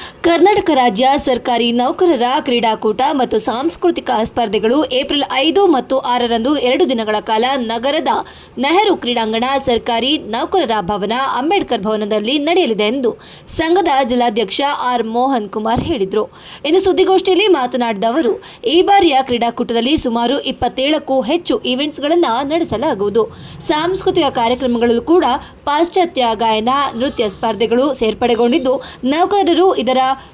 ಕರ್ನಾಟಕ ರಾಜ್ಯ ಸರ್ಕಾರಿ ನೌಕರರ ಕ್ರೀಡಾಕೂಟ ಮತ್ತು ಸಾಂಸ್ಕೃತಿಕ ಸ್ಪರ್ಧೆಗಳು ಏಪ್ರಿಲ್ 5 ಮತ್ತು 6ರಂದು 2 ದಿನಗಳ ಕಾಲ ನಗರದ ನೆಹರು ಕ್ರೀಡಾಂಗಣ ಸರ್ಕಾರಿ ನೌಕರರ ಭವನ ಅಂಬೇಡ್ಕರ್ ಭವನದಲ್ಲಿ ನಡೆಯಲಿದೆ ಎಂದು ಸಂಘದ ಜಿಲ್ಲಾಧ್ಯಕ್ಷ ಆರ್ ಮೋಹನ್ ಕುಮಾರ್ ಹೇಳಿದರು. ಇನ್ನು ಸುದ್ದಿಗೋಷ್ಠಿಯಲ್ಲಿ ಮಾತನಾಡಿದ ಅವರು, ಈ ಬಾರಿಯ ಕ್ರೀಡಾಕೂಟದಲ್ಲಿ ಸುಮಾರು 27ಕ್ಕೂ ಹೆಚ್ಚು ಈವೆಂಟ್ಸ್ಗಳನ್ನು ನಡೆಸಲಾಗುವುದು. ಸಾಂಸ್ಕೃತಿಕ ಕಾರ್ಯಕ್ರಮಗಳಲ್ಲೂ ಕೂಡ ಪಾಶ್ಚಾತ್ಯ ಗಾಯನ, ನೃತ್ಯ ಸ್ಪರ್ಧೆಗಳು ಸೇರ್ಪಡೆಗೊಂಡಿದ್ದು, ನೌಕರರು ಇದರ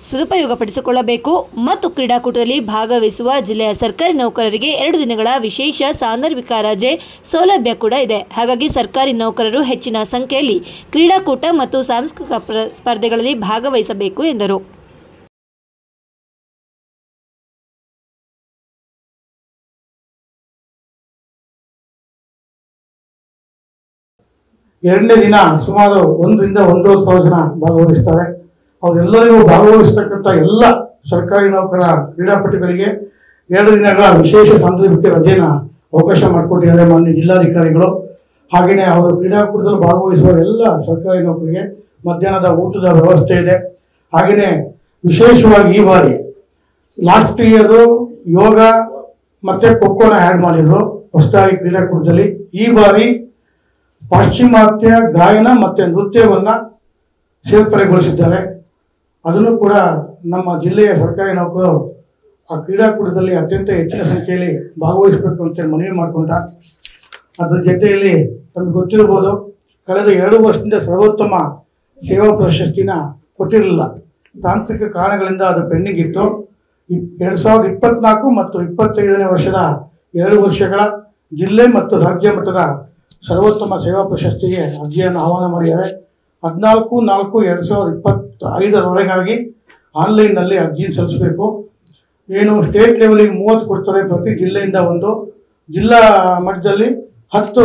ಸದುಪಯೋಗಪಡಿಸಿಕೊಳ್ಳಬೇಕು ಮತ್ತು ಕ್ರೀಡಾಕೂಟದಲ್ಲಿ ಭಾಗವಹಿಸುವ ಜಿಲ್ಲೆಯ ಸರ್ಕಾರಿ ನೌಕರರಿಗೆ 2 ದಿನಗಳ ವಿಶೇಷ ಸಾಂದರ್ಭಿಕ ರಜೆ ಸೌಲಭ್ಯ ಕೂಡ ಇದೆ. ಹಾಗಾಗಿ ಸರ್ಕಾರಿ ನೌಕರರು ಹೆಚ್ಚಿನ ಸಂಖ್ಯೆಯಲ್ಲಿ ಕ್ರೀಡಾಕೂಟ ಮತ್ತು ಸಾಂಸ್ಕೃತಿಕ ಸ್ಪರ್ಧೆಗಳಲ್ಲಿ ಭಾಗವಹಿಸಬೇಕು ಎಂದರು. ಎರಡನೇ ದಿನ ಸುಮಾರು 1 ರಿಂದ 1,500 ಜನ ಭಾಗವಹಿಸ್ತಾರೆ. ಅವರೆಲ್ಲರಿಗೂ ಭಾಗವಹಿಸತಕ್ಕಂಥ ಎಲ್ಲ ಸರ್ಕಾರಿ ನೌಕರ ಕ್ರೀಡಾಪಟುಗಳಿಗೆ 2 ದಿನಗಳ ವಿಶೇಷ ಸಾಂದರ್ಭಿಕ ರಜೆನ ಅವಕಾಶ ಮಾಡಿಕೊಟ್ಟಿದ್ದಾರೆ ಮಾನ್ಯ ಜಿಲ್ಲಾಧಿಕಾರಿಗಳು. ಹಾಗೆಯೇ ಅವರು ಕ್ರೀಡಾಕೂಟದಲ್ಲಿ ಭಾಗವಹಿಸುವ ಎಲ್ಲ ಸರ್ಕಾರಿ ನೌಕರಿಗೆ ಮಧ್ಯಾಹ್ನದ ಊಟದ ವ್ಯವಸ್ಥೆ ಇದೆ. ಹಾಗೆಯೇ ವಿಶೇಷವಾಗಿ ಈ ಬಾರಿ ಲಾಸ್ಟ್ ಇಯರ್ ಯೋಗ ಮತ್ತು ಖೋಖೋನ ಆ್ಯಡ್ ಮಾಡಿದ್ರು ಹೊಸದಾಗಿ ಕ್ರೀಡಾಕೂಟದಲ್ಲಿ. ಈ ಬಾರಿ ಪಾಶ್ಚಿಮಾತ್ಯ ಗಾಯನ ಮತ್ತು ನೃತ್ಯವನ್ನು ಸೇರ್ಪಡೆಗೊಳಿಸಿದ್ದಾರೆ. ಅದನ್ನು ಕೂಡ ನಮ್ಮ ಜಿಲ್ಲೆಯ ಸರ್ಕಾರಿ ನೌಕರರು ಆ ಕ್ರೀಡಾಕೂಟದಲ್ಲಿ ಅತ್ಯಂತ ಹೆಚ್ಚಿನ ಸಂಖ್ಯೆಯಲ್ಲಿ ಭಾಗವಹಿಸಬೇಕು ಅಂತೇಳಿ ಮನವಿ ಮಾಡಿಕೊಂಡ. ಅದರ ಜೊತೆಯಲ್ಲಿ ನಮಗೆ ಗೊತ್ತಿರ್ಬೋದು, ಕಳೆದ 2 ವರ್ಷದಿಂದ ಸರ್ವೋತ್ತಮ ಸೇವಾ ಪ್ರಶಸ್ತಿನ ಕೊಟ್ಟಿರಲಿಲ್ಲ. ತಾಂತ್ರಿಕ ಕಾರಣಗಳಿಂದ ಅದು ಪೆಂಡಿಂಗ್ ಇತ್ತು. 2024 ಮತ್ತು 25ನೇ ವರ್ಷದ 2 ವರ್ಷಗಳ ಜಿಲ್ಲೆ ಮತ್ತು ರಾಜ್ಯ ಮಟ್ಟದ ಸರ್ವೋತ್ತಮ ಸೇವಾ ಪ್ರಶಸ್ತಿಗೆ ಅರ್ಜಿಯನ್ನು ಆಹ್ವಾನ ಮಾಡಿದ್ದಾರೆ. 14/4/2025 ಆನ್ಲೈನ್ನಲ್ಲಿ ಅರ್ಜಿಯನ್ನು ಸಲ್ಲಿಸಬೇಕು. ಏನು ಸ್ಟೇಟ್ ಲೆವೆಲಿಗೆ 30 ಕೊಡ್ತಾರೆ, ಪ್ರತಿ ಜಿಲ್ಲೆಯಿಂದ 1, ಜಿಲ್ಲಾ ಮಟ್ಟದಲ್ಲಿ 10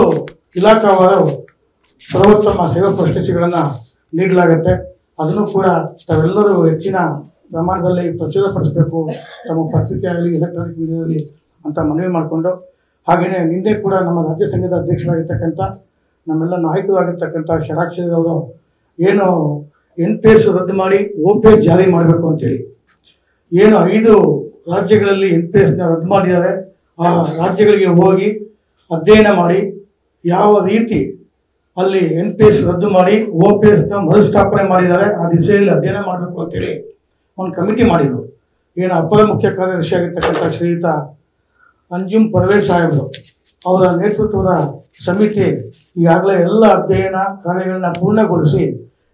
ಇಲಾಖಾವಾರು ಸರ್ವೋತ್ತಮ ಸೇವಾ ಪ್ರಶಸ್ತಿಗಳನ್ನು ನೀಡಲಾಗುತ್ತೆ. ಅದನ್ನು ಕೂಡ ತಾವೆಲ್ಲರೂ ಹೆಚ್ಚಿನ ಪ್ರಮಾಣದಲ್ಲಿ ಪ್ರಚುರಪಡಿಸಬೇಕು ತಮ್ಮ ಪತ್ರಿಕೆ ಆಗಲಿ ಎಲೆಕ್ಟ್ರಾನಿಕ್ ಮೀಡಿಯಾದಲ್ಲಿ ಅಂತ ಮನವಿ ಮಾಡಿಕೊಂಡು, ಹಾಗೆಯೇ ನಿನ್ನೆ ಕೂಡ ನಮ್ಮ ರಾಜ್ಯ ಸಂಘದ ಅಧ್ಯಕ್ಷರಾಗಿರ್ತಕ್ಕಂಥ ನಮ್ಮೆಲ್ಲ ನಾಯಕರಾಗಿರ್ತಕ್ಕಂಥ ಷಡಾಕ್ಷರವರು ಏನು NPS ರದ್ದು ಮಾಡಿ OPS ಜಾರಿ ಮಾಡಬೇಕು ಅಂತೇಳಿ ಏನು 5 ರಾಜ್ಯಗಳಲ್ಲಿ NPSನ ರದ್ದು ಮಾಡಿದ್ದಾರೆ. ಆ ರಾಜ್ಯಗಳಿಗೆ ಹೋಗಿ ಅಧ್ಯಯನ ಮಾಡಿ ಯಾವ ರೀತಿ ಅಲ್ಲಿ NPS ರದ್ದು ಮಾಡಿ OPSನ ಮರುಸ್ಥಾಪನೆ ಮಾಡಿದ್ದಾರೆ ಆ ದಿಸೆಯಲ್ಲಿ ಅಧ್ಯಯನ ಮಾಡಬೇಕು ಅಂತೇಳಿ ಒಂದು ಕಮಿಟಿ ಮಾಡಿದರು. ಏನು ಅಪರ ಮುಖ್ಯ ಕಾರ್ಯದರ್ಶಿ ಆಗಿರ್ತಕ್ಕಂಥ ಶ್ರೀಯುತ ಅಂಜುಮ್ ಪರ್ವೇಜ್ ಸಾಹೇಬರು ಅವರ ನೇತೃತ್ವದ ಸಮಿತಿ ಈಗಾಗಲೇ ಎಲ್ಲ ಅಧ್ಯಯನ ಕಾರ್ಯಗಳನ್ನ ಪೂರ್ಣಗೊಳಿಸಿ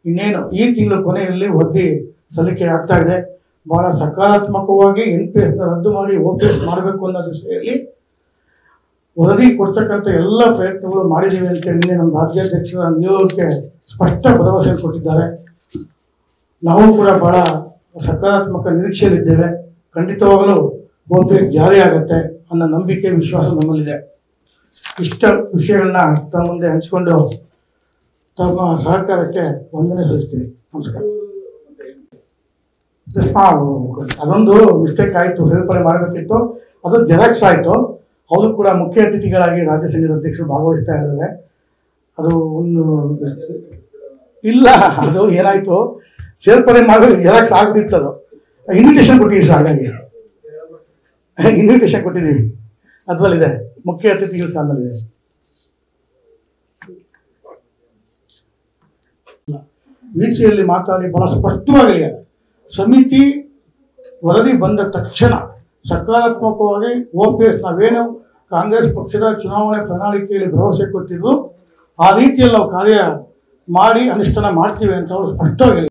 ಇನ್ನೇನು ಈ ತಿಂಗಳ ಕೊನೆಯಲ್ಲಿ ವರದಿ ಸಲ್ಲಿಕೆ ಆಗ್ತಾ ಇದೆ. ಬಹಳ ಸಕಾರಾತ್ಮಕವಾಗಿ NPSನ ರದ್ದು ಮಾಡಿ OPS ಮಾಡಬೇಕು ಅನ್ನೋ ದಿಸೆಯಲ್ಲಿ ವರದಿ ಕೊಡ್ತಕ್ಕಂಥ ಎಲ್ಲ ಪ್ರಯತ್ನಗಳು ಮಾಡಿದ್ದೀವಿ ಅಂತೇಳಿ ನಮ್ಮ ರಾಜ್ಯಾಧ್ಯಕ್ಷರ ನಿಯೋಗಕ್ಕೆ ಸ್ಪಷ್ಟ ಭರವಸೆ ಕೊಟ್ಟಿದ್ದಾರೆ. ನಾವು ಕೂಡ ಬಹಳ ಸಕಾರಾತ್ಮಕ ನಿರೀಕ್ಷೆಯಲ್ಲಿದ್ದೇವೆ. ಖಂಡಿತವಾಗಲೂ OPS ಜಾರಿ ಆಗುತ್ತೆ ಅನ್ನೋ ನಂಬಿಕೆ ವಿಶ್ವಾಸ ನಮ್ಮಲ್ಲಿದೆ. ಇಷ್ಟ ವಿಷಯಗಳನ್ನ ತಮ್ಮ ಮುಂದೆ ಹಂಚಿಕೊಂಡು ತಮ್ಮ ಸಹಕಾರಕ್ಕೆ ವಂದನೆ ಸಲ್ಲಿಸ್ತೀನಿ. ನಮಸ್ಕಾರ. ಅದೊಂದು ಮಿಸ್ಟೇಕ್ ಆಯಿತು, ಸೇರ್ಪಡೆ ಮಾಡಬೇಕಿತ್ತು, ಅದು ಜೆರಾಕ್ಸ್ ಆಯಿತು. ಅವರು ಕೂಡ ಮುಖ್ಯ ಅತಿಥಿಗಳಾಗಿ ರಾಜ್ಯ ಸಂಘದ ಅಧ್ಯಕ್ಷರು ಭಾಗವಹಿಸ್ತಾ ಇದ್ದಾರೆ. ಅದು ಒಂದು ಇಲ್ಲ, ಅದು ಏನಾಯಿತು, ಸೇರ್ಪಡೆ ಮಾಡಬೇಕು ಜೆರಾಕ್ಸ್ ಆಗ್ಬಿಟ್ಟಿತ್ತು. ಅದು ಇನ್ವಿಟೇಷನ್ ಕೊಟ್ಟಿದ್ದೀವಿ ಸರ್, ಹಾಗಾಗಿ ಇನ್ವಿಟೇಷನ್ ಕೊಟ್ಟಿದ್ದೀವಿ, ಅದರಲ್ಲಿದೆ, ಮುಖ್ಯ ಅತಿಥಿಗಳ ಸ್ಥಾನದಲ್ಲಿದೆ. ವಿಸಿಯಲ್ಲಿ ಮಾತಾಡಿ ಬಹಳ ಸ್ಪಷ್ಟವಾಗಿ ಸಮಿತಿ ವರದಿ ಬಂದ ತಕ್ಷಣ ಸಕಾರಾತ್ಮಕವಾಗಿ OPS ನಾವೇನು ಕಾಂಗ್ರೆಸ್ ಪಕ್ಷದ ಚುನಾವಣೆ ಪ್ರಣಾಳಿಕೆಯಲ್ಲಿ ಭರವಸೆ ಕೊಟ್ಟಿದ್ರು ಆ ರೀತಿಯಲ್ಲಿ ನಾವು ಕಾರ್ಯ ಮಾಡಿ ಅನುಷ್ಠಾನ ಮಾಡ್ತೀವಿ ಅಂತ ಅವರು ಸ್ಪಷ್ಟವಾಗಿ